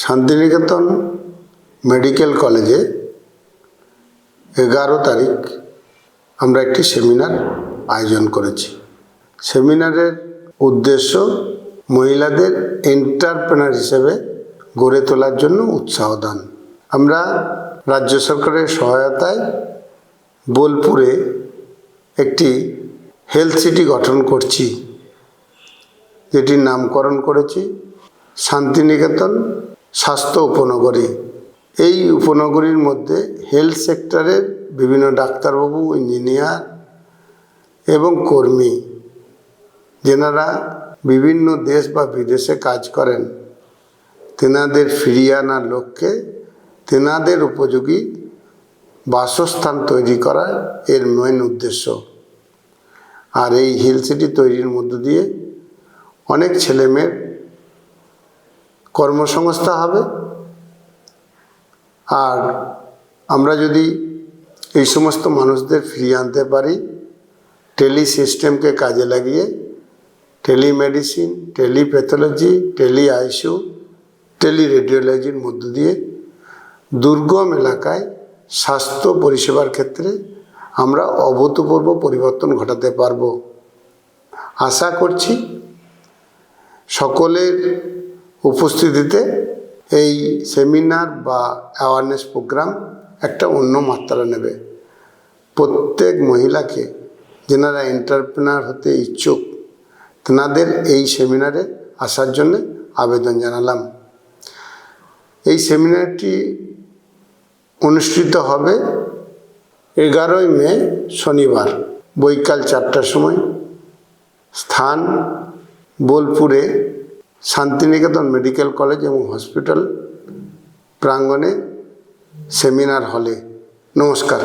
Santiniketan medical কলেজে 11 তারিখ আমরা একটি সেমিনার আয়োজন করেছি। সেমিনারের উদ্দেশ্য মহিলাদের এন্টারপ্রেনার হিসেবে গড়ে তোলার জন্য উৎসাহ দান। আমরা রাজ্য সরকারের সহায়তায় বোলপুরে একটি হেলথ সিটি গঠন করছি, যেটির নামকরণ করেছি শান্তিনিকেতন স্বাস্থ্য উপনগরী। এই উপনগরীর মধ্যে হেলথ সেক্টরের বিভিন্ন ডাক্তারবাবু, ইঞ্জিনিয়ার এবং কর্মী, যেনারা বিভিন্ন দেশ বা বিদেশে কাজ করেন, তেনাদের ফিরিয়ে আনার লক্ষ্যে তেনাদের উপযোগী বাসস্থান তৈরি করা এর মেন উদ্দেশ্য। আর এই হেলথ সিটি তৈরির মধ্য দিয়ে অনেক ছেলেমেয়ের কর্মসংস্থান হবে। আর আমরা যদি এই সমস্ত মানুষদের ফিরিয়ে আনতে পারি, টেলি সিস্টেমকে কাজে লাগিয়ে telemedicine, telepathology, tele ICU, tele রেডিওলজির মধ্য দিয়ে দুর্গম এলাকায় স্বাস্থ্য পরিষেবার ক্ষেত্রে আমরা অভূতপূর্ব পরিবর্তন ঘটাতে পারব। আশা করছি সকলের উপস্থিতিতে এই সেমিনার বা অ্যাওয়ারনেস প্রোগ্রাম একটা অন্য মাত্রা নেবে। প্রত্যেক মহিলাকে, যেনারা এন্টারপ্রেনার হতে ইচ্ছুক, তেনাদের এই সেমিনারে আসার জন্য আবেদন জানালাম। এই সেমিনারটি অনুষ্ঠিত হবে 11 মে শনিবার বৈকাল 4টার সময়। স্থান বোলপুরে শান্তিনিকেতন মেডিকেল কলেজ এবং হসপিটাল প্রাঙ্গণে সেমিনার হলে। নমস্কার।